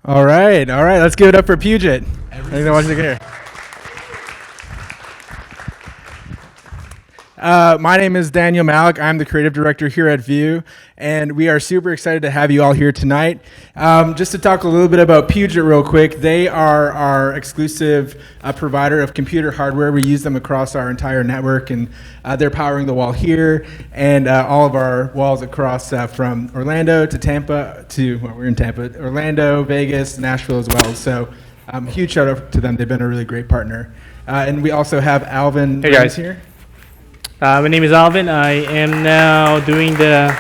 All right. Let's give it up for Puget. Everything watching here. My name is Daniel Malik. I'm the creative director here at Vū, and we are super excited to have you all here tonight. Just to talk a little bit about Puget real quick, they are our exclusive provider of computer hardware. We use them across our entire network, and they're powering the wall here and all of our walls across from Orlando to Tampa we're in Tampa, Orlando, Vegas, Nashville as well. So huge shout out to them. They've been a really great partner. And we also have Alvin Hey guys. here. My name is Alvin. I am now doing the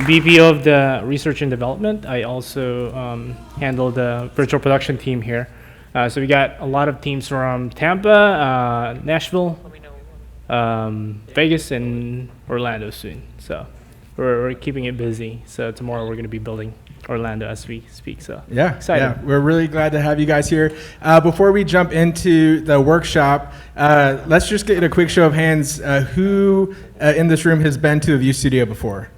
VP of the Research and Development. I also handle the virtual production team here. So we got a lot of teams from Tampa, Nashville, Vegas, and Orlando soon. So we're keeping it busy. So tomorrow we're going to be building Orlando as we speak. So excited. Yeah, we're really glad to have you guys here. Before we jump into the workshop, let's just get a quick show of hands. Who in this room has been to a Vū studio before?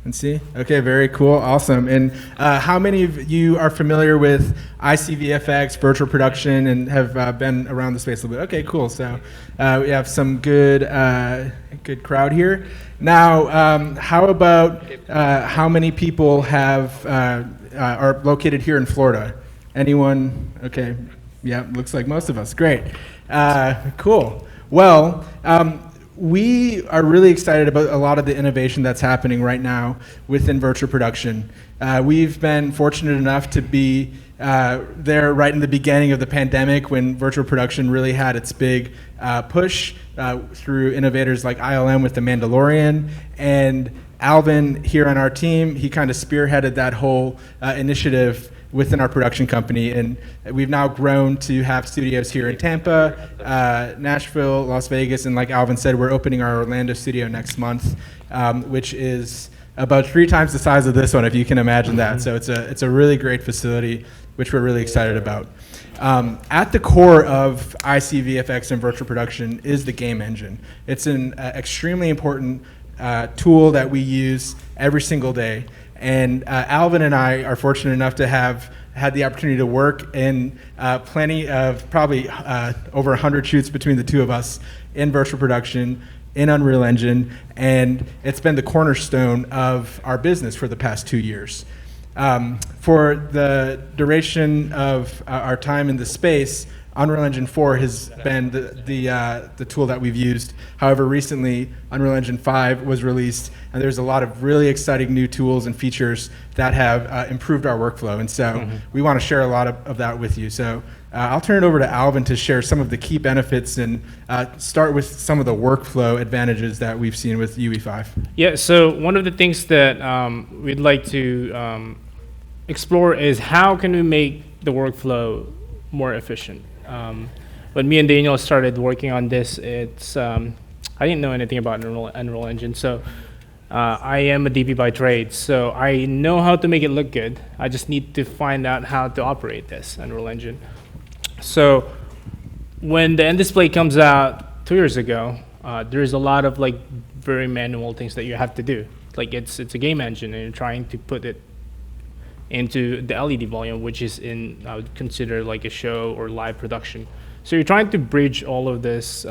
Let's see. Okay, very cool, awesome. And how many of you are familiar with ICVFX, virtual production, and have been around the space a little bit? Okay, cool. So we have some good crowd here. Now, how about how many people are located here in Florida? Anyone? Okay, yeah, looks like most of us. Great, cool. Well, we are really excited about a lot of the innovation that's happening right now within virtual production. We've been fortunate enough to be there right in the beginning of the pandemic when virtual production really had its big push through innovators like ILM with The Mandalorian. And Alvin here on our team, he kind of spearheaded that whole initiative within our production company, and we've now grown to have studios here in Tampa, Nashville, Las Vegas, and like Alvin said, we're opening our Orlando studio next month, which is about 3 times the size of this one, if you can imagine that. So it's a really great facility, which we're really excited about. At the core of ICVFX and virtual production is the game engine. It's an extremely important tool that we use every single day. And Alvin and I are fortunate enough to have had the opportunity to work in plenty of, probably over 100 shoots between the two of us in virtual production, in Unreal Engine, and it's been the cornerstone of our business for the past 2 years. For the duration of our time in the space, Unreal Engine 4 has been the tool that we've used. However, recently Unreal Engine 5 was released, and there's a lot of really exciting new tools and features that have improved our workflow. And so we want to share a lot of that with you. So I'll turn it over to Alvin to share some of the key benefits and start with some of the workflow advantages that we've seen with UE5. Yeah, so one of the things that we'd like to explore is how can we make the workflow more efficient. When me and Daniel started working on this, I didn't know anything about Unreal Engine, so I am a DP by trade, so I know how to make it look good. I just need to find out how to operate this Unreal Engine. So when the end display comes out 2 years ago, there's a lot of like very manual things that you have to do. Like it's a game engine, and you're trying to put it into the LED volume, which is I would consider like a show or live production. So you're trying to bridge all of this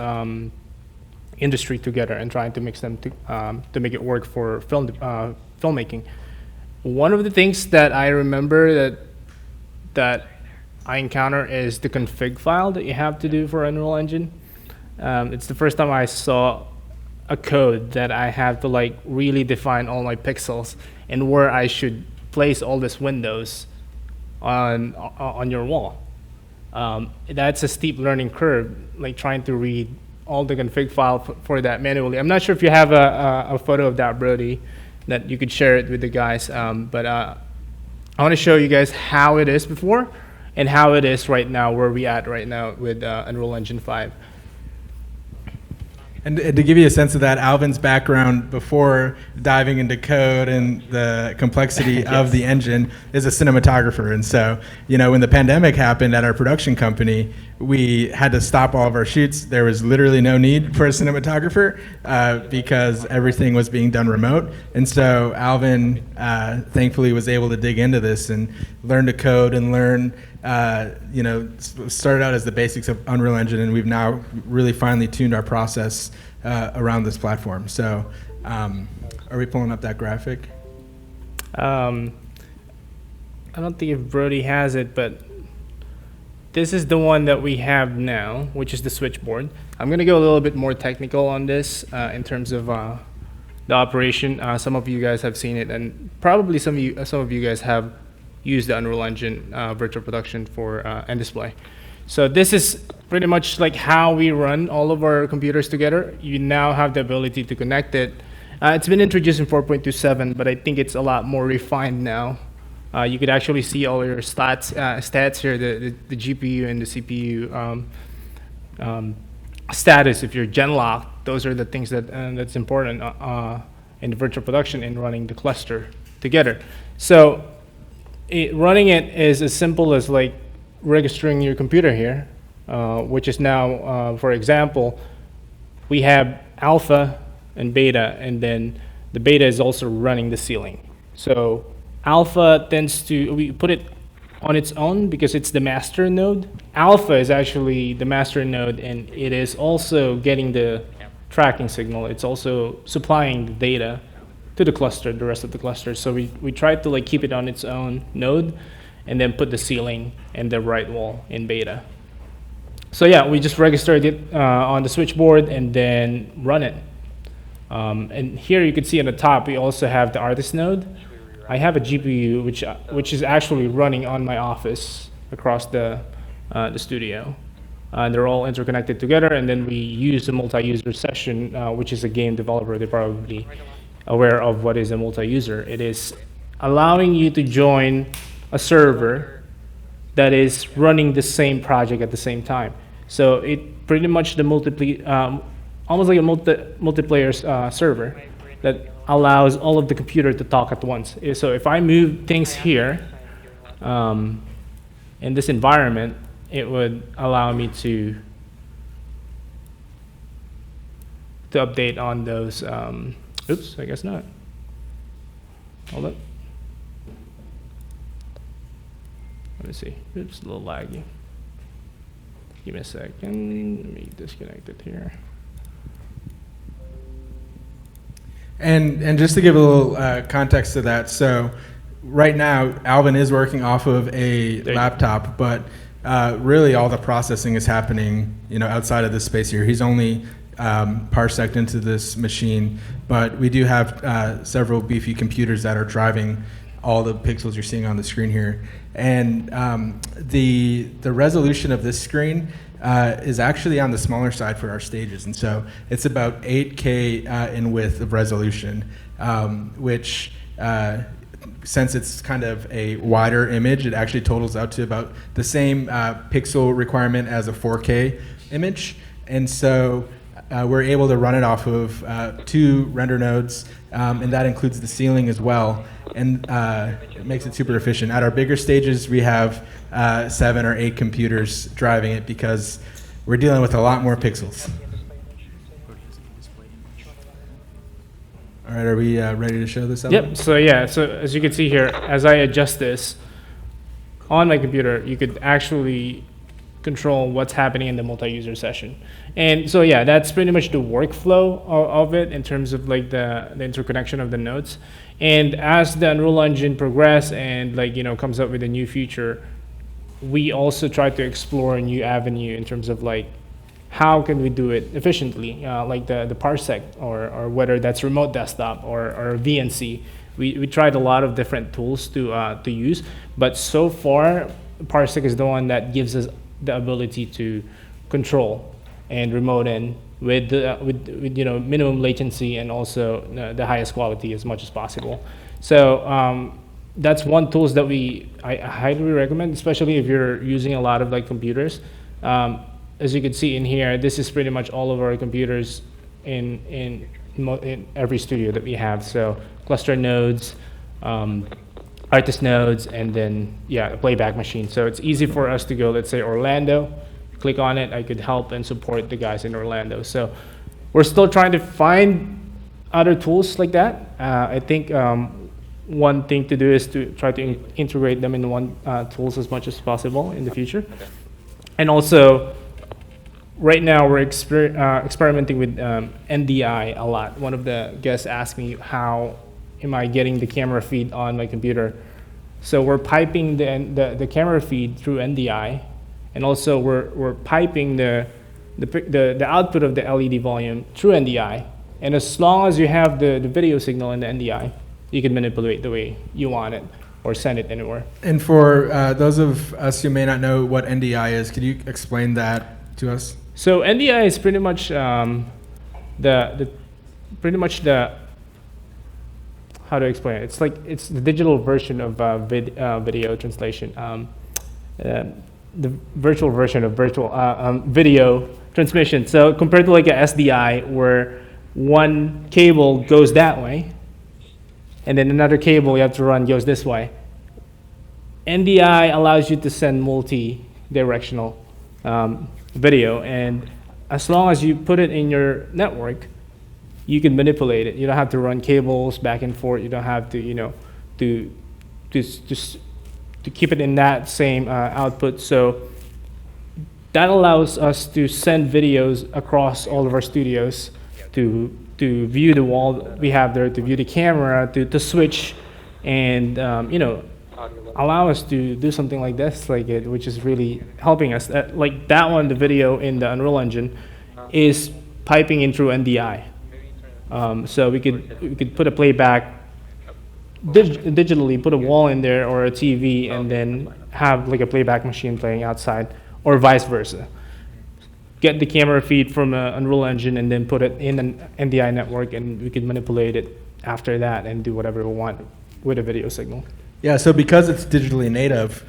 industry together and trying to mix them to make it work for filmmaking. One of the things that I remember that I encounter is the config file that you have to do for Unreal Engine. It's the first time I saw a code that I have to like really define all my pixels and where I should place all these windows on your wall. That's a steep learning curve, like trying to read all the config file for that manually. I'm not sure if you have a photo of that, Brody, that you could share it with the guys, but I want to show you guys how it is before and how it is right now, where we at right now with Unreal Engine 5. And to give you a sense of that, Alvin's background before diving into code and the complexity Yes. of the engine is a cinematographer. And so, when the pandemic happened at our production company, we had to stop all of our shoots. There was literally no need for a cinematographer because everything was being done remote. And so Alvin thankfully was able to dig into this and learn to code and learn, started out as the basics of Unreal Engine, and we've now really finely tuned our process around this platform. So are we pulling up that graphic? I don't think if Brody has it, but this is the one that we have now, which is the switchboard. I'm going to go a little bit more technical on this in terms of the operation. Some of you guys have seen it, and probably some of you guys have used the Unreal Engine virtual production for and display. So this is pretty much like how we run all of our computers together. You now have the ability to connect it. It's been introduced in 4.27, but I think it's a lot more refined now. You could actually see all your stats here, the GPU and the CPU status. If you're gen locked, those are the things that's important in the virtual production and running the cluster together. So running it is as simple as like registering your computer here, which is now, for example, we have alpha and beta, and then the beta is also running the ceiling. So alpha we put it on its own because it's the master node. Alpha is actually the master node, and it is also getting the tracking signal. It's also supplying the data to the cluster, the rest of the cluster. So we try to like keep it on its own node, and then put the ceiling and the right wall in beta. So yeah, we just registered it on the switchboard and then run it. And here you can see on the top, we also have the artist node. I have a GPU which is actually running on my office across the studio. They're all interconnected together, and then we use a multi-user session, which is a game developer. They're probably aware of what is a multi-user. It is allowing you to join a server that is running the same project at the same time. So it pretty much almost like a multiplayer server that allows all of the computer to talk at once. So if I move things here in this environment, it would allow me to update on those. Oops, I guess not. Hold up. Let me see. Oops, a little laggy. Give me a second. Let me disconnect it here. And just to give a little context to that, so right now Alvin is working off of a laptop, but really all the processing is happening, outside of this space here. He's only parsec into this machine, but we do have several beefy computers that are driving all the pixels you're seeing on the screen here. And the resolution of this screen is actually on the smaller side for our stages. And so it's about 8K in width of resolution, which since it's kind of a wider image, it actually totals out to about the same pixel requirement as a 4K image. And so we're able to run it off of 2 render nodes, and that includes the ceiling as well. And it makes it super efficient. At our bigger stages, we have 7 or 8 computers driving it because we're dealing with a lot more pixels. All right, are we ready to show this up? Yep, so yeah, so as you can see here, as I adjust this on my computer, you could actually control what's happening in the multi-user session. And so yeah, that's pretty much the workflow of it in terms of like the interconnection of the nodes. And as the Unreal Engine progress and comes up with a new feature, we also try to explore a new avenue in terms of like how can we do it efficiently, like the parsec or whether that's remote desktop or VNC. We tried a lot of different tools to use, but so far parsec is the one that gives us the ability to control and remote in with minimum latency and also the highest quality as much as possible. So that's one tools that I highly recommend, especially if you're using a lot of computers. As you can see in here, this is pretty much all of our computers in every studio that we have. So cluster nodes, artist nodes, and then a playback machine. So it's easy for us to go, let's say Orlando, click on it, I could help and support the guys in Orlando. So we're still trying to find other tools like that. I think one thing to do is to try to integrate them in one tools as much as possible in the future. And also, right now we're experimenting with NDI a lot. One of the guests asked me, how am I getting the camera feed on my computer? So we're piping the camera feed through NDI, and also we're piping the output of the LED volume through NDI. And as long as you have the video signal in the NDI, you can manipulate the way you want it or send it anywhere. And for those of us who may not know what NDI is, could you explain that to us? So NDI is pretty much the how to explain it? It's the digital version of video translation. The virtual version of video transmission. So compared to like a SDI, where one cable goes that way, and then another cable you have to run goes this way. NDI allows you to send multi-directional video, and as long as you put it in your network, you can manipulate it. You don't have to run cables back and forth. You don't have to, to keep it in that same output. So that allows us to send videos across all of our studios to view the wall we have there, to view the camera, to switch, and allow us to do something like this, which is really helping us. Like that one, the video in the Unreal Engine is piping in through NDI. So we could put a playback digitally, put a wall in there or a TV, and then have like a playback machine playing outside, or vice versa. Get the camera feed from an Unreal Engine and then put it in an NDI network, and we can manipulate it after that and do whatever we want with a video signal. Yeah, so because it's digitally native,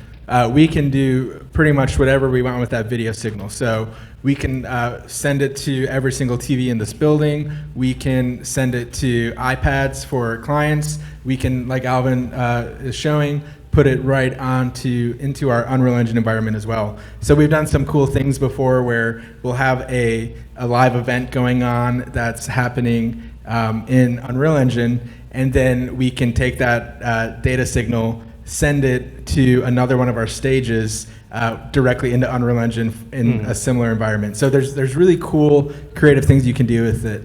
we can do pretty much whatever we want with that video signal. So we can send it to every single TV in this building. We can send it to iPads for clients. We can, like Alvin is showing, put it right into our Unreal Engine environment as well. So we've done some cool things before where we'll have a live event going on that's happening in Unreal Engine, and then we can take that data signal, send it to another one of our stages directly into Unreal Engine in a similar environment. So there's really cool creative things you can do with it.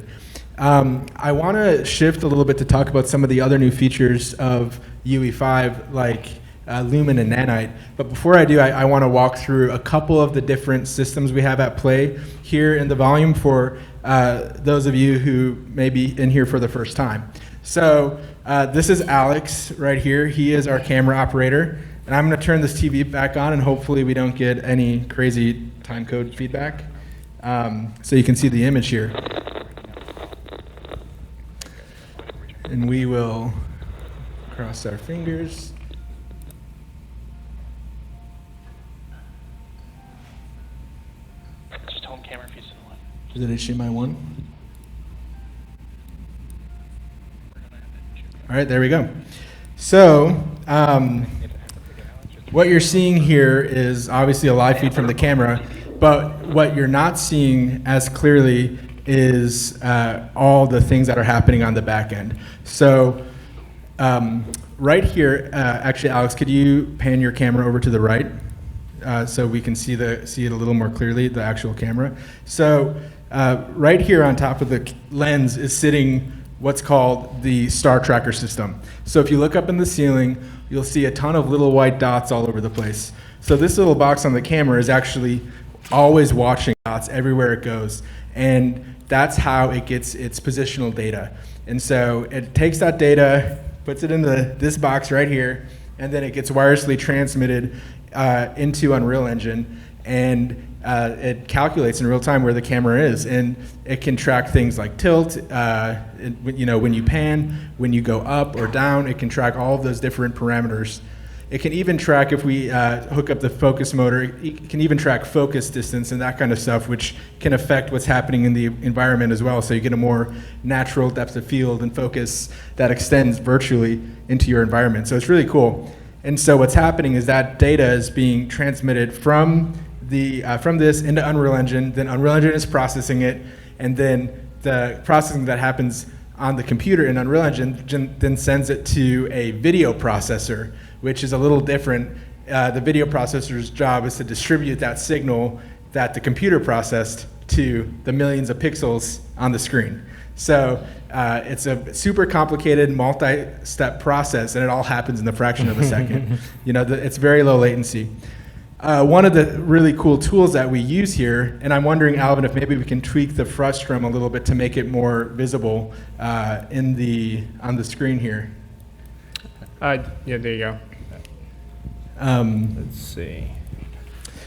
I want to shift a little bit to talk about some of the other new features of UE5, like Lumen and Nanite. But before I do, I want to walk through a couple of the different systems we have at play here in the volume for those of you who may be in here for the first time. So this is Alex right here. He is our camera operator. And I'm going to turn this TV back on, and hopefully we don't get any crazy time code feedback. So you can see the image here. And we will cross our fingers. Just home camera if you still want. Is it HDMI 1? All right, there we go. So what you're seeing here is obviously a live feed from the camera, but what you're not seeing as clearly is all the things that are happening on the back end. So right here, actually, Alex, could you pan your camera over to the right so we can see it a little more clearly, the actual camera? So right here on top of the lens is sitting what's called the star tracker system. So if you look up in the ceiling, you'll see a ton of little white dots all over the place. So this little box on the camera is actually always watching dots everywhere it goes. And that's how it gets its positional data. And so it takes that data, puts it into this box right here, and then it gets wirelessly transmitted into Unreal Engine, and it calculates in real time where the camera is, and it can track things like tilt, when you pan, when you go up or down. It can track all of those different parameters. It can even track, if we hook up the focus motor, it can even track focus distance and that kind of stuff, which can affect what's happening in the environment as well. So you get a more natural depth of field and focus that extends virtually into your environment. So it's really cool. And so what's happening is that data is being transmitted from from this into Unreal Engine. Then Unreal Engine is processing it, and then the processing that happens on the computer in Unreal Engine then sends it to a video processor, which is a little different. The video processor's job is to distribute that signal that the computer processed to the millions of pixels on the screen. So it's a super complicated multi-step process, and it all happens in the fraction of a second. It's very low latency. One of the really cool tools that we use here, and I'm wondering, Alvin, if maybe we can tweak the Frustum a little bit to make it more visible on the screen here. Yeah, there you go. Let's see.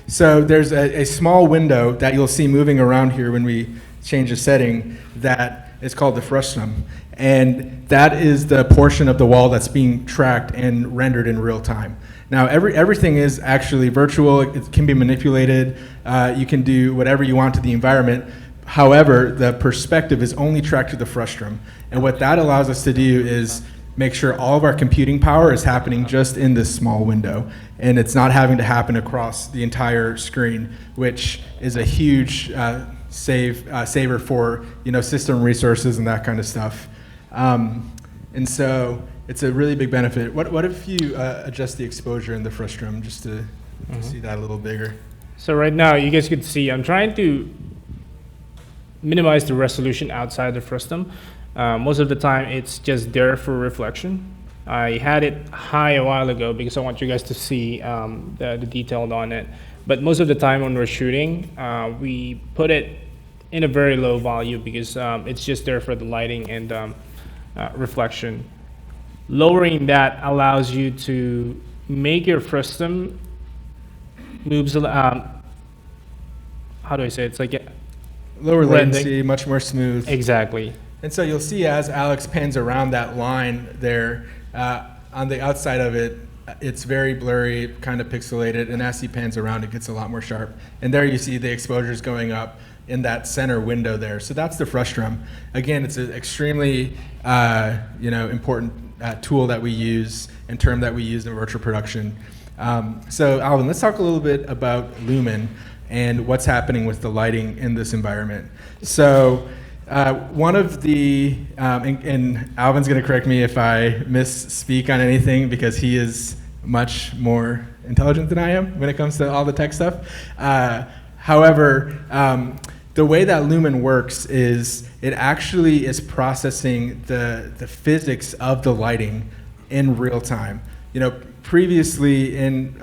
So there's a small window that you'll see moving around here when we change the setting that is called the Frustum. And that is the portion of the wall that's being tracked and rendered in real time. Now, everything is actually virtual. It can be manipulated. You can do whatever you want to the environment. However, the perspective is only tracked to the Frustum. And what that allows us to do is make sure all of our computing power is happening just in this small window, and it's not having to happen across the entire screen, which is a huge saver for system resources and that kind of stuff. And so it's a really big benefit. What if you adjust the exposure in the Frustum just to see that a little bigger? So right now, you guys could see I'm trying to minimize the resolution outside the Frustum. Most of the time, it's just there for reflection. I had it high a while ago because I want you guys to see the detail on it. But most of the time when we're shooting, we put it in a very low value because it's just there for the lighting and reflection. Lowering that allows you to make your Frustum moves. How do I say it? It's like lower latency, much more smooth. Exactly. And so you'll see as Alex pans around that line there, on the outside of it, it's very blurry, kind of pixelated, and as he pans around, it gets a lot more sharp. And there you see the exposures going up in that center window there. So that's the Frustum. Again, it's an extremely important tool that we use and term that we use in virtual production. So Alvin, let's talk a little bit about Lumen and what's happening with the lighting in this environment. So one of the, and Alvin's going to correct me if I misspeak on anything because he is much more intelligent than I am when it comes to all the tech stuff. However, the way that Lumen works is it actually is processing the physics of the lighting in real time. Previously in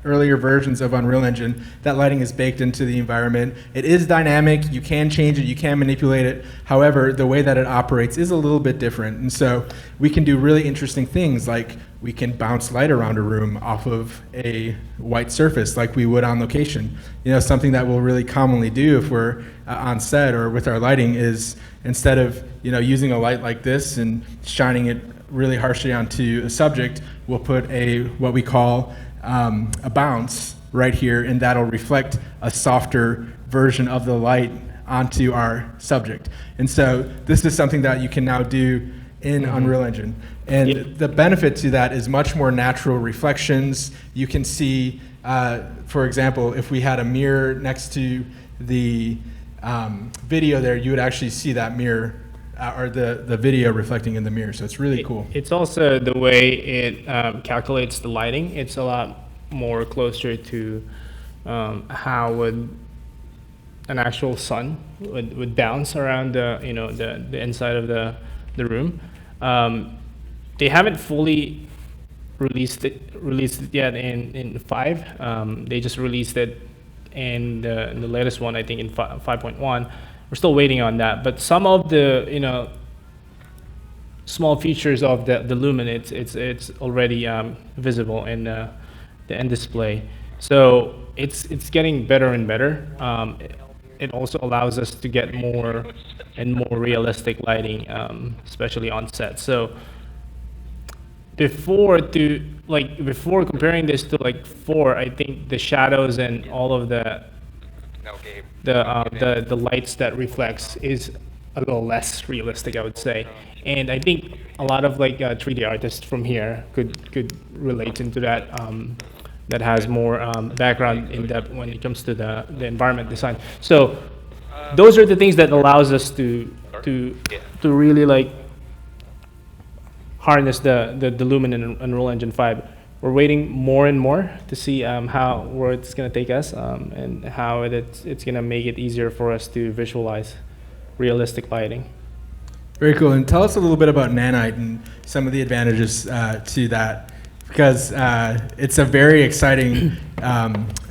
earlier versions of Unreal Engine, that lighting is baked into the environment. It is dynamic, you can change it, you can manipulate it. However, the way that it operates is a little bit different. And so we can do really interesting things like we can bounce light around a room off of a white surface like we would on location. Something that we'll really commonly do if we're on set or with our lighting is instead of using a light like this and shining it really harshly onto a subject, we'll put what we call a bounce right here, and that'll reflect a softer version of the light onto our subject. And so this is something that you can now do in Unreal Engine. And the benefit to that is much more natural reflections. You can see, for example, if we had a mirror next to the video there, you would actually see that mirror or the video reflecting in the mirror. So it's really cool. It's also the way it calculates the lighting. It's a lot more closer to how would an actual sun would bounce around the inside of the room. They haven't fully released it yet in 5. They just released it in the latest one, I think in 5.1. We're still waiting on that, but some of the small features of the Lumen, it's already visible in the end display. So it's getting better and better. It also allows us to get more and more realistic lighting, especially on set. So before comparing this to 4, I think the shadows and all of the lights that reflects is a little less realistic, I would say. And I think a lot of 3D artists from here could relate into that that has more background in depth when it comes to the environment design. So those are the things that allows us to really like harness the Lumen and Unreal Engine 5. We're waiting more and more to see where it's going to take us and how it's going to make it easier for us to visualize realistic lighting. Very cool. And tell us a little bit about Nanite and some of the advantages to that, because it's a very exciting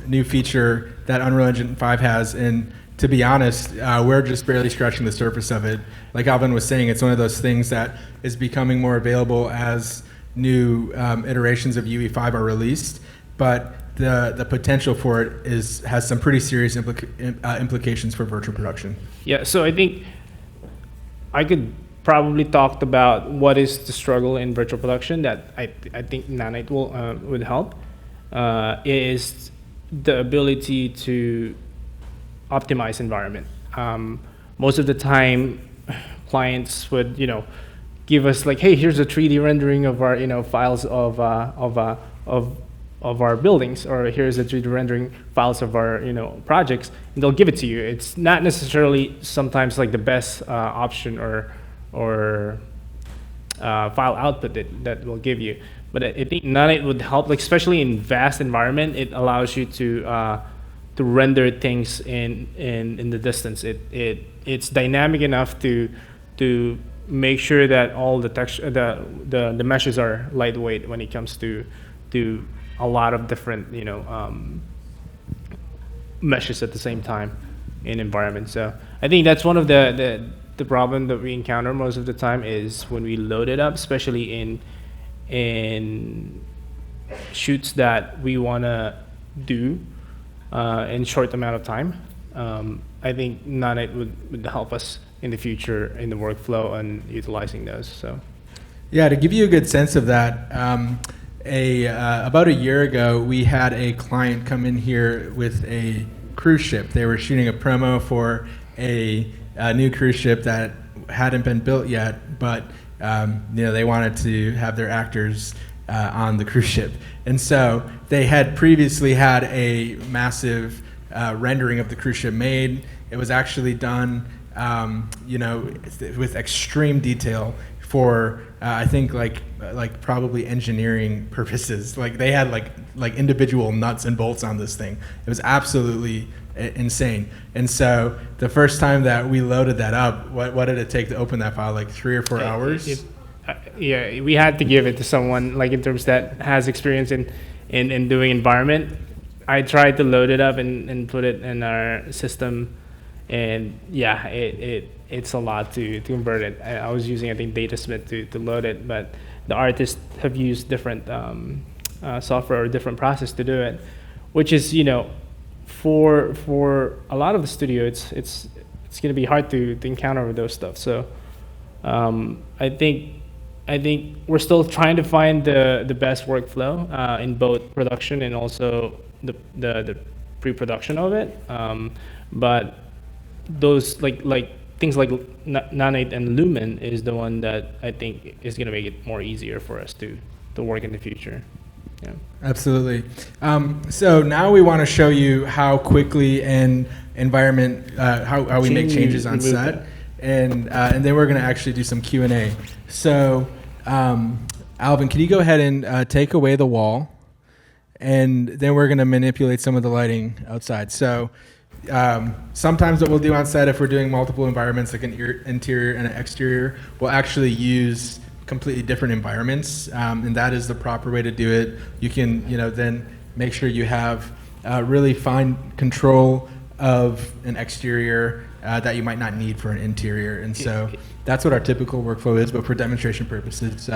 new feature that Unreal Engine 5 has. And to be honest, we're just barely scratching the surface of it. Like Alvin was saying, it's one of those things that is becoming more available as new iterations of UE5 are released. But the potential for it has some pretty serious implications for virtual production. Yeah, so I think I could probably talk about what is the struggle in virtual production that I think Nanite would help, is the ability to optimize environment. Most of the time, clients would, give us like, hey, here's a 3D rendering of our, files of our buildings, or here's a 3D rendering files of our, projects, and they'll give it to you. It's not necessarily sometimes like the best option or file output that will give you. But I think Nanite would help, like especially in vast environment. It allows you to render things in the distance. It's dynamic enough to make sure that all the texture, the meshes are lightweight when it comes to a lot of different meshes at the same time in environment. So I think that's one of the problem that we encounter most of the time is when we load it up, especially in shoots that we want to do in short amount of time. I think Nanite would help us in the future in the workflow and utilizing those. So, yeah, to give you a good sense of that, about a year ago, we had a client come in here with a cruise ship. They were shooting a promo for a new cruise ship that hadn't been built yet, but they wanted to have their actors on the cruise ship. And so they had previously had a massive rendering of the cruise ship made. It was actually done, with extreme detail for I think like probably engineering purposes. Like they had like individual nuts and bolts on this thing. It was absolutely insane. And so the first time that we loaded that up, what did it take to open that file? Like 3 or 4 hours? Yeah, we had to give it to someone like in terms that has experience in doing environment. I tried to load it up and put it in our system, and yeah, it's a lot to convert it. I was using, I think, Datasmith to load it, but the artists have used different software or different process to do it, which is, for a lot of the studio, it's going to be hard to encounter with those stuff. So I think we're still trying to find the best workflow in both production and also the pre-production of it. But those like things like Nanite and Lumen is the one that I think is going to make it more easier for us to work in the future. Yeah. Absolutely. So now we want to show you how quickly an environment, how we make changes on set, and then we're going to actually do some Q&A. So Alvin, can you go ahead and take away the wall, and then we're going to manipulate some of the lighting outside. So sometimes what we'll do on set, if we're doing multiple environments, like an interior and an exterior, we'll actually use completely different environments, and that is the proper way to do it. You can, then make sure you have really fine control of an exterior that you might not need for an interior, and so that's what our typical workflow is. But for demonstration purposes,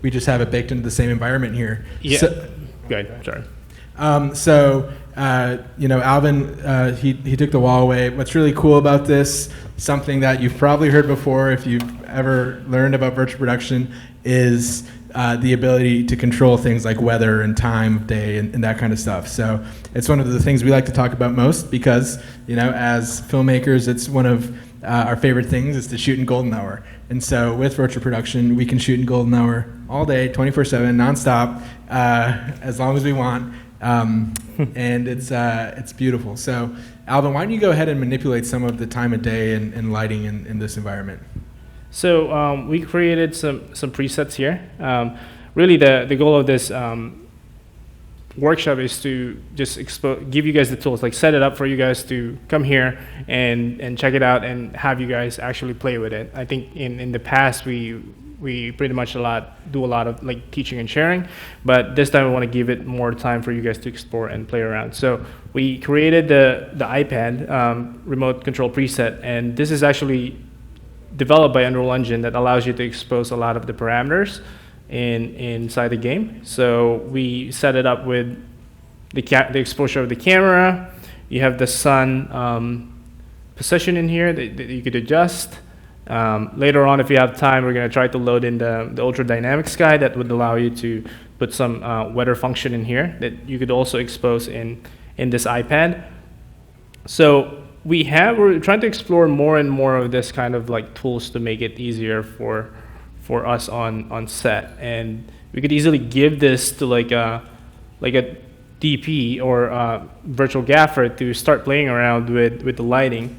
we just have it baked into the same environment here. Yeah. So, good. Sorry. Alvin, he took the wall away. What's really cool about this, something that you've probably heard before if you've ever learned about virtual production, is the ability to control things like weather and time of day and that kind of stuff. So it's one of the things we like to talk about most because, as filmmakers, it's one of our favorite things is to shoot in golden hour. And so with virtual production, we can shoot in golden hour all day, 24/7, nonstop, as long as we want. And it's beautiful. So Alvin, why don't you go ahead and manipulate some of the time of day and lighting in this environment? So we created some presets here. Really, the goal of this workshop is to just give you guys the tools, like set it up for you guys to come here and check it out and have you guys actually play with it. I think in the past we pretty much do a lot of like teaching and sharing, but this time we want to give it more time for you guys to explore and play around. So we created the iPad remote control preset, and this is actually developed by Unreal Engine that allows you to expose a lot of the parameters inside the game. So we set it up with the exposure of the camera. You have the sun position in here that you could adjust. Later on, if you have time, we're going to try to load in the ultra dynamic sky that would allow you to put some weather function in here that you could also expose in this iPad. So we're trying to explore more and more of this kind of like tools to make it easier for us on set, and we could easily give this to like a DP or a virtual gaffer to start playing around with the lighting.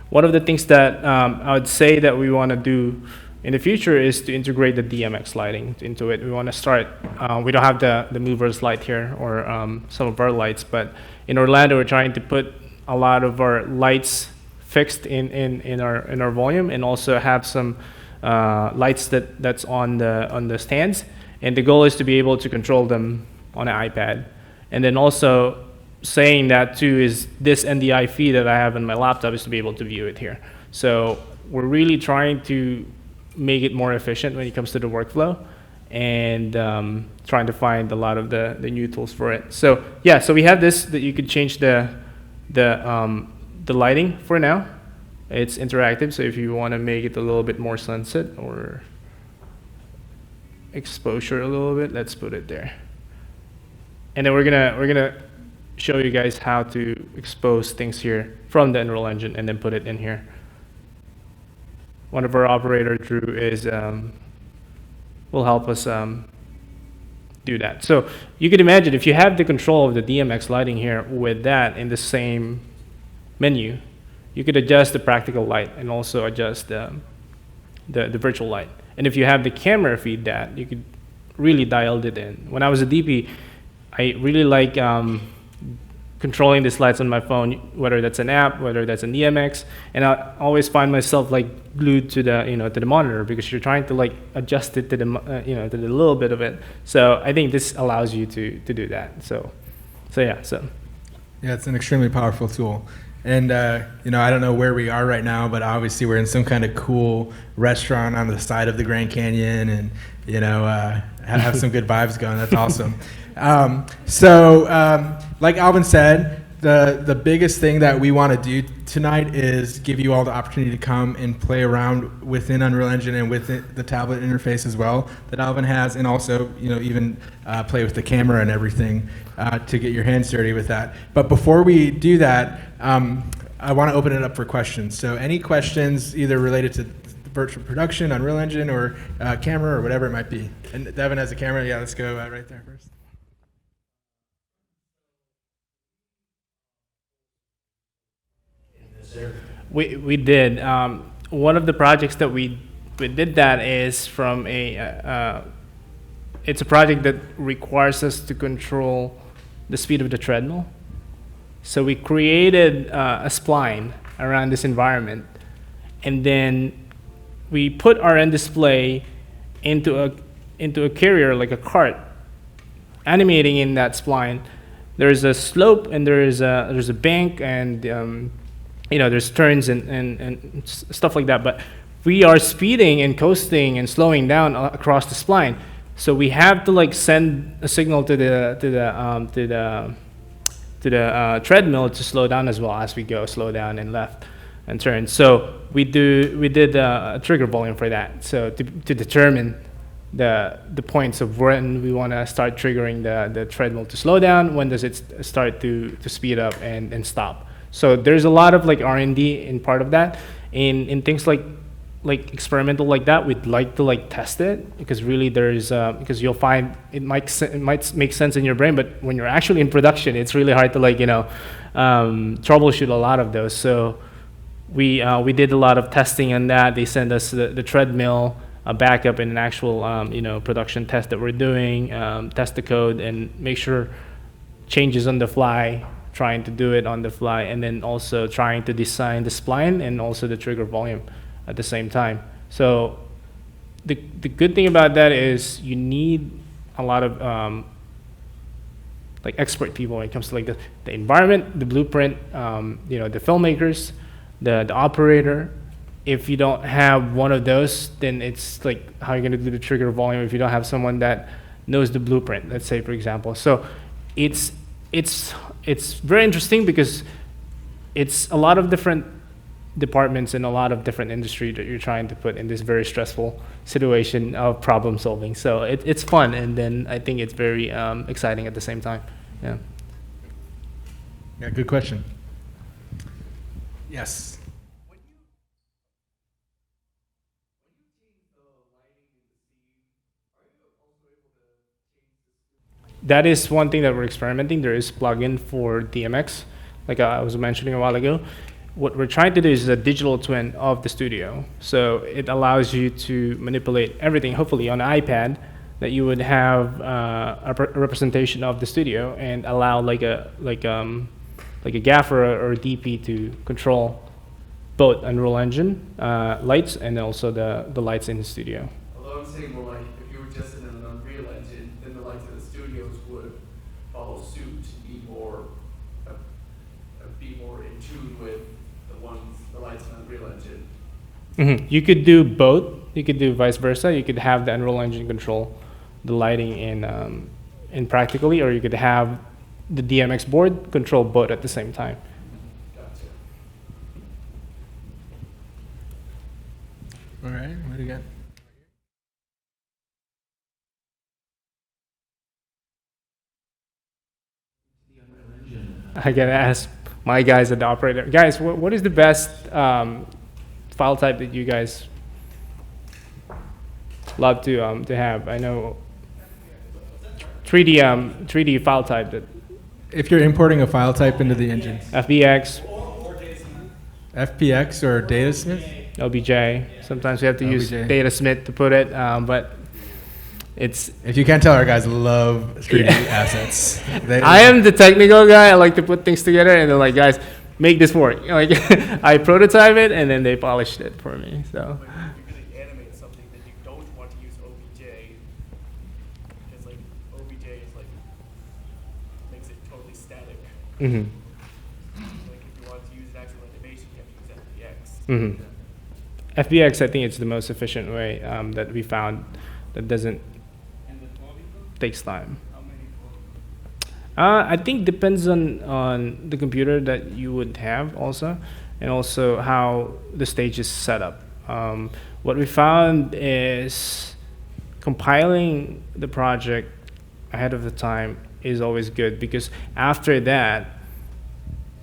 One of the things that I would say that we want to do in the future is to integrate the Dmx lighting into it. We want to start. We don't have the movers light here or some of our lights, but in Orlando we're trying to put a lot of our lights fixed in our volume, and also have some lights that's on the stands, and the goal is to be able to control them on an iPad. And then also saying that too is this NDI feed that I have in my laptop is to be able to view it here. So we're really trying to make it more efficient when it comes to the workflow, and trying to find a lot of the new tools for it. So yeah, so we have this that you could change the lighting for now. It's interactive, so if you want to make it a little bit more sunset or exposure a little bit, let's put it there. And then we're gonna show you guys how to expose things here from the Unreal Engine and then put it in here. One of our operator, Drew, will help us do that. So you could imagine if you have the control of the Dmx lighting here with that in the same menu, you could adjust the practical light and also adjust the virtual light. And if you have the camera feed that, you could really dial it in. When I was a DP, I really like controlling these lights on my phone, whether that's an app, whether that's an Dmx, and I always find myself like glued to the monitor because you're trying to like adjust it to the to the little bit of it. So I think this allows you to do that. So yeah, it's an extremely powerful tool. And I don't know where we are right now, but obviously we're in some kind of cool restaurant on the side of the Grand Canyon, and have some good vibes going. That's awesome. Like Alvin said, the biggest thing that we want to do tonight is give you all the opportunity to come and play around within Unreal Engine and with the tablet interface as well that Alvin has, and also even play with the camera and everything to get your hands dirty with that. But before we do that, I want to open it up for questions. So any questions either related to virtual production, Unreal Engine, or camera, or whatever it might be. And Devin has a camera. Yeah, let's go right there first. we did. One of the projects that we did that is from it's a project that requires us to control the speed of the treadmill. So we created a spline around this environment, and then we put our end display into a carrier, like a cart, animating in that spline. There's a slope, and there's a bank, and there's turns and stuff like that. But we are speeding and coasting and slowing down across the spline. So we have to like send a signal to the treadmill to slow down as well as we go, slow down and left and turn. So we did a trigger volume for that. So to determine the points of when we want to start triggering the treadmill to slow down, when does it start to speed up and stop. So there's a lot of like R&D in part of that, In things like experimental like that, we'd like to like test it, because really there's because you'll find it might make sense in your brain, but when you're actually in production, it's really hard to like troubleshoot a lot of those. So we did a lot of testing on that. They sent us the treadmill, a backup, and an actual production test that we're doing, test the code and make sure changes on the fly, trying to do it on the fly, and then also trying to design the spline and also the trigger volume at the same time. So the good thing about that is you need a lot of like expert people when it comes to like the environment, the blueprint, the filmmakers, the operator. If you don't have one of those, then it's like how you're going to do the trigger volume if you don't have someone that knows the blueprint, let's say, for example. So it's very interesting because it's a lot of different departments and a lot of different industry that you're trying to put in this very stressful situation of problem solving. So it's fun, and then I think it's very exciting at the same time. Yeah. Yeah, good question. Yes. That is one thing that we're experimenting. There is plugin for DMX, like I was mentioning a while ago. What we're trying to do is a digital twin of the studio. So it allows you to manipulate everything, hopefully on an iPad, that you would have a representation of the studio and allow like a gaffer or a DP to control both Unreal Engine lights and also the lights in the studio. Although I'm saying more like if you were just in an Unreal Engine, then the lights of the studios would follow suit, be more in tune with the lights in Unreal Engine. Mm-hmm. You could do both. You could do vice versa. You could have the Unreal Engine control the lighting in practically, or you could have the DMX board control both at the same time. Gotcha. All right, what do you got? I gotta ask my guys at the operator. Guys, what is the best file type that you guys love to have? I know 3D file type that If you're importing a file type into the engine, FBX, FPX or Datasmith? LBJ. Sometimes we have to use LBJ. Datasmith to put it, but it's. If you can't tell, our guys love 3D assets. I am the technical guy. I like to put things together, and they're like, guys, make this work. Like I prototype it, and then they polished it for me. So. But if you're going to animate something, then you don't want to use OBJ, because like OBJ is like makes it totally static. Mm-hmm. Like if you want to use an actual animation, you have to use FBX. Mm-hmm. FBX, I think it's the most efficient way that we found that doesn't takes time. I think depends on the computer that you would have also, and also how the stage is set up. What we found is compiling the project ahead of the time is always good, because after that,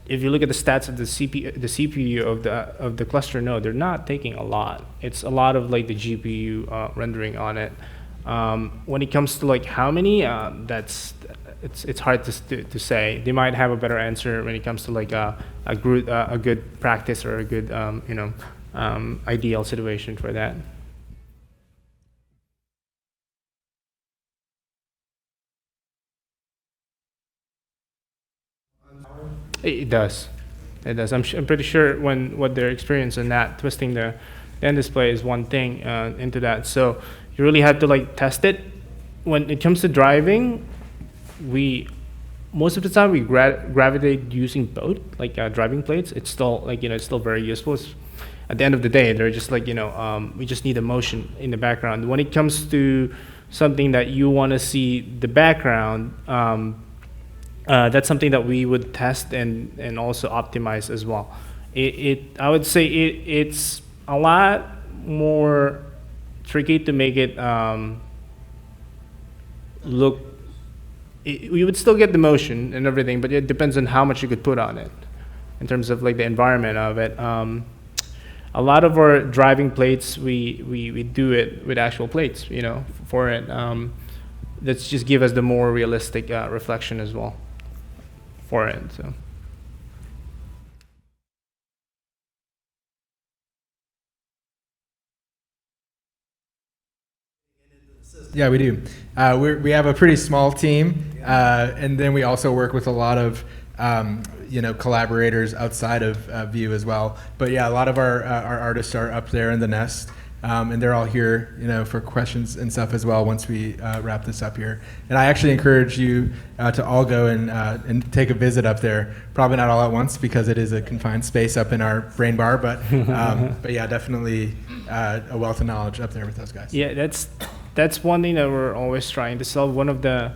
if you look at the stats of the CPU of the cluster node, they're not taking a lot. It's a lot of like the GPU rendering on it. When it comes to like how many, it's hard to say. They might have a better answer when it comes to like a good practice or a good ideal situation for that. It does. It does. I'm pretty sure what they're experiencing, that twisting the end display is one thing into that. So you really have to like test it. When it comes to driving, most of the time we gravitate using both, like driving plates. It's still like it's still very useful. At the end of the day, they're just like we just need a motion in the background. When it comes to something that you want to see the background, that's something that we would test and also optimize as well. I would say it's a lot more tricky to make it look. We would still get the motion and everything, but it depends on how much you could put on it in terms of like the environment of it. a lot of our driving plates, we do it with actual plates, for it. That's just give us the more realistic reflection as well for it. So. Yeah, we do. We have a pretty small team, and then we also work with a lot of collaborators outside of Vū as well. But yeah, a lot of our artists are up there in the nest, and they're all here, for questions and stuff as well once we wrap this up here. And I actually encourage you to all go and take a visit up there. Probably not all at once because it is a confined space up in our brain bar, but yeah, definitely a wealth of knowledge up there with those guys. Yeah, that's one thing that we're always trying to solve. One of the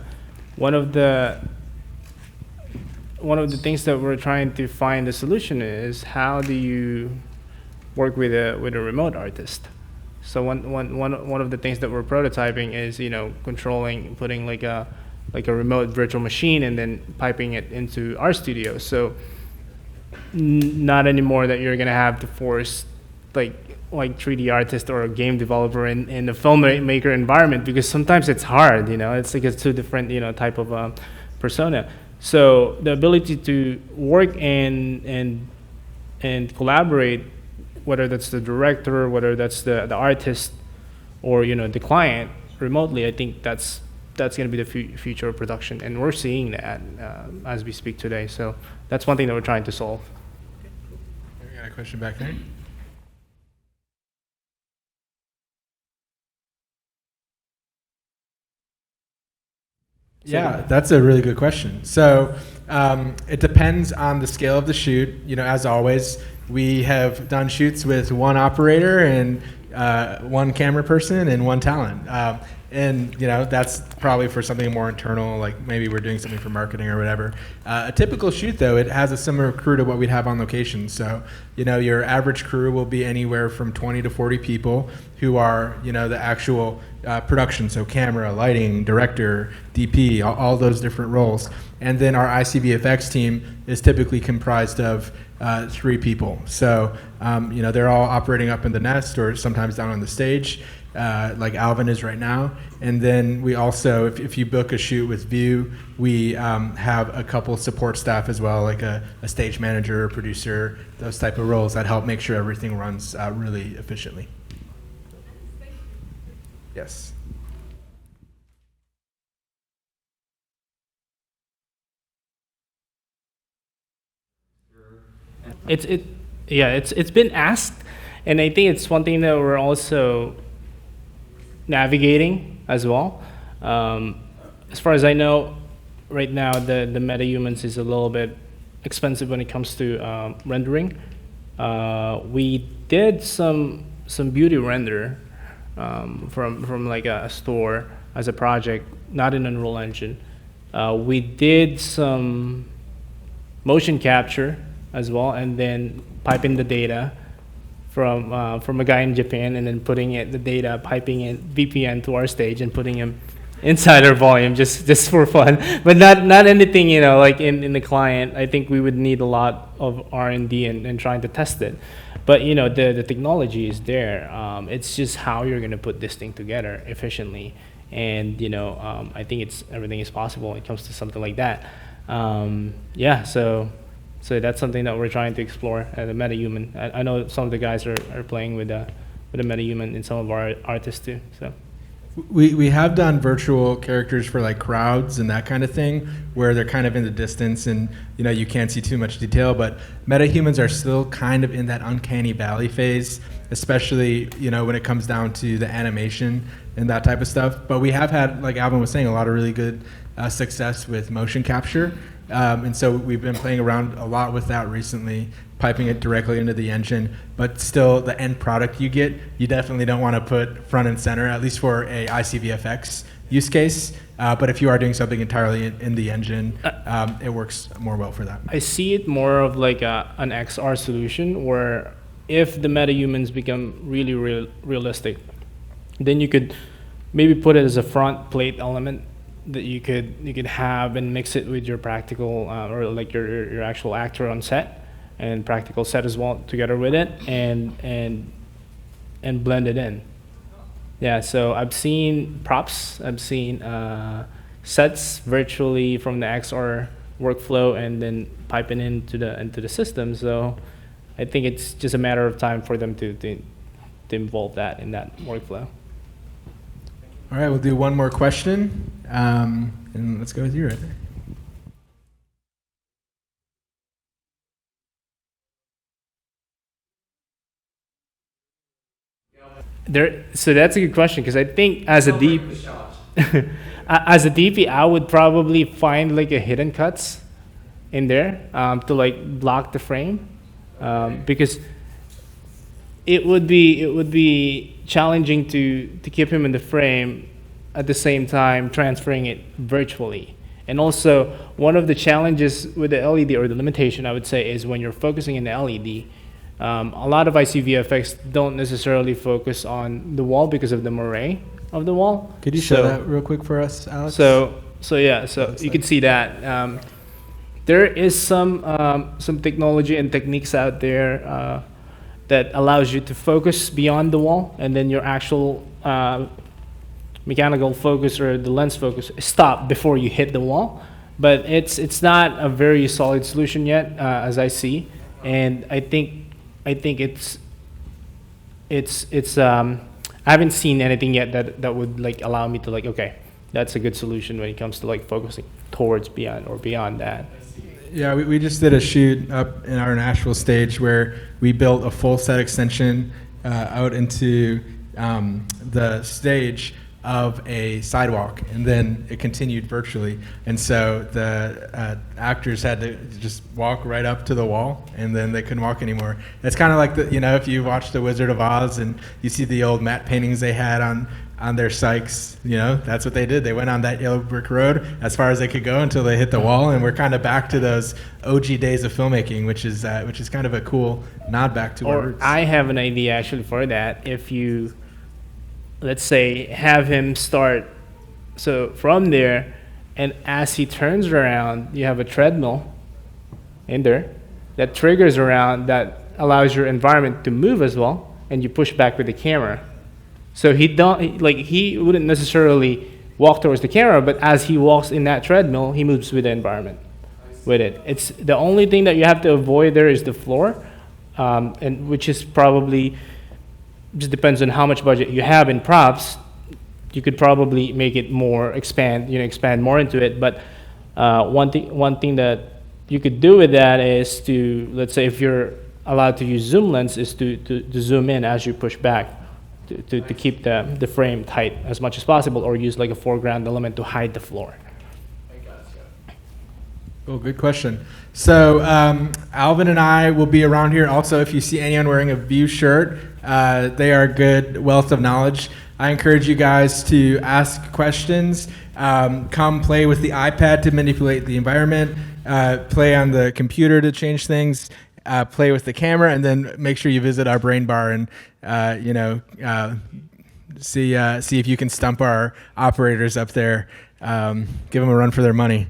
things that we're trying to find the solution is how do you work with a remote artist. So one of the things that we're prototyping is putting like a remote virtual machine and then piping it into our studio. So not anymore that you're gonna have to force like 3D artist or a game developer in the filmmaker environment, because sometimes it's hard, it's like it's two different, type of persona. So the ability to work and collaborate, whether that's the director, whether that's the artist, or the client remotely, I think that's going to be the future of production, and we're seeing that as we speak today. So that's one thing that we're trying to solve. We got a question back there. Yeah, that's a really good question. So it depends on the scale of the shoot. As always, we have done shoots with one operator and one camera person and one talent. And that's probably for something more internal, like maybe we're doing something for marketing or whatever. A typical shoot, though, it has a similar crew to what we'd have on location. So your average crew will be anywhere from 20 to 40 people who are the actual production, so camera, lighting, director, DP, all those different roles. And then our ICVFX team is typically comprised of 3 people. So they're all operating up in the nest or sometimes down on the stage, like Alvin is right now. And then we also, if you book a shoot with Vū, we have a couple support staff as well, like a stage manager, a producer, those type of roles that help make sure everything runs really efficiently. Yes. It's been asked, and I think it's one thing that we're also navigating as well. As far as I know, right now the MetaHumans is a little bit expensive when it comes to rendering. We did some beauty render from like a store as a project, not in Unreal Engine. We did some motion capture as well, and then piping the data from a guy in Japan, and then putting the data, piping in VPN to our stage and putting him inside our volume just for fun, but not anything like in the client. I think we would need a lot of R&D and trying to test it. But the technology is there. It's just how you're going to put this thing together efficiently, and I think everything is possible when it comes to something like that. Yeah, so that's something that we're trying to explore at the MetaHuman. I know some of the guys are playing with the MetaHuman and some of our artists too. So. We have done virtual characters for like crowds and that kind of thing, where they're kind of in the distance and you can't see too much detail, but MetaHumans are still kind of in that uncanny valley phase, especially when it comes down to the animation and that type of stuff. But we have had, like Alvin was saying, a lot of really good success with motion capture. And so we've been playing around a lot with that recently, piping it directly into the engine. But still, the end product you get, you definitely don't want to put front and center, at least for a ICVFX use case. But if you are doing something entirely in the engine, it works more well for that. I see it more of like an XR solution, where if the MetaHumans become really realistic, then you could maybe put it as a front plate element that you could have and mix it with your practical or like your actual actor on set, and practical set as well together with it, and blend it in. Yeah, so I've seen props, I've seen sets virtually from the XR workflow, and then piping into the system. So I think it's just a matter of time for them to involve that in that workflow. All right, we'll do one more question, and let's go with you right there. So that's a good question, because I think as a as a DP, I would probably find like a hidden cuts in there to like block the frame, because it would be challenging to keep him in the frame at the same time transferring it virtually. And also, one of the challenges with the LED, or the limitation I would say, is when you're focusing in the LED, a lot of IC VFX don't necessarily focus on the wall because of the moire of the wall. Could you show that real quick for us, Alex? So you can see that. There is some technology and techniques out there that allows you to focus beyond the wall, and then your actual mechanical focus or the lens focus stop before you hit the wall. But it's not a very solid solution yet, as I see, and I think it's I haven't seen anything yet that would like allow me to like, okay, that's a good solution when it comes to like focusing towards beyond that. Yeah, we just did a shoot up in our Nashville stage where we built a full set extension out into the stage of a sidewalk, and then it continued virtually. And so the actors had to just walk right up to the wall, and then they couldn't walk anymore. It's kind of like if you watch The Wizard of Oz and you see the old matte paintings they had on their Sykes, that's what they did. They went on that yellow brick road as far as they could go until they hit the wall, and we're kind of back to those OG days of filmmaking, which is kind of a cool nod back to our Or roots. I have an idea actually for that. If you, let's say, have him start, so from there, and as he turns around, you have a treadmill in there that triggers around, that allows your environment to move as well, and you push back with the camera. So he wouldn't necessarily walk towards the camera, but as he walks in that treadmill, he moves with the environment with it. It's the only thing that you have to avoid there is the floor, and which is probably just depends on how much budget you have in props. You could probably make it more expand more into it. But one thing that you could do with that is to, let's say, if you're allowed to use zoom lens, is to zoom in as you push back to keep the frame tight as much as possible, or use like a foreground element to hide the floor. Cool, good question. So Alvin and I will be around here also. If you see anyone wearing a Vū shirt, they are a good wealth of knowledge. I encourage you guys to ask questions, come play with the iPad to manipulate the environment, play on the computer to change things, play with the camera, and then make sure you visit our brain bar and see if you can stump our operators up there, give them a run for their money.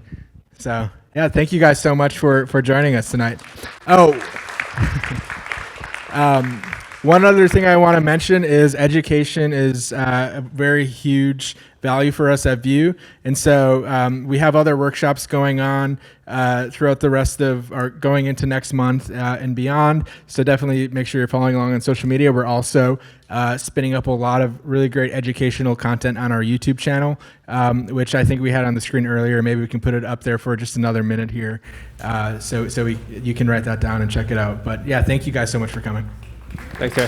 So yeah, thank you guys so much for joining us tonight. Oh, one other thing I want to mention is education is a very huge value for us at Vū. And so we have other workshops going on throughout the rest of, or going into next month and beyond. So definitely make sure you're following along on social media. We're also spinning up a lot of really great educational content on our YouTube channel, which I think we had on the screen earlier. Maybe we can put it up there for just another minute here. So you can write that down and check it out. But yeah, thank you guys so much for coming. Thanks, sir.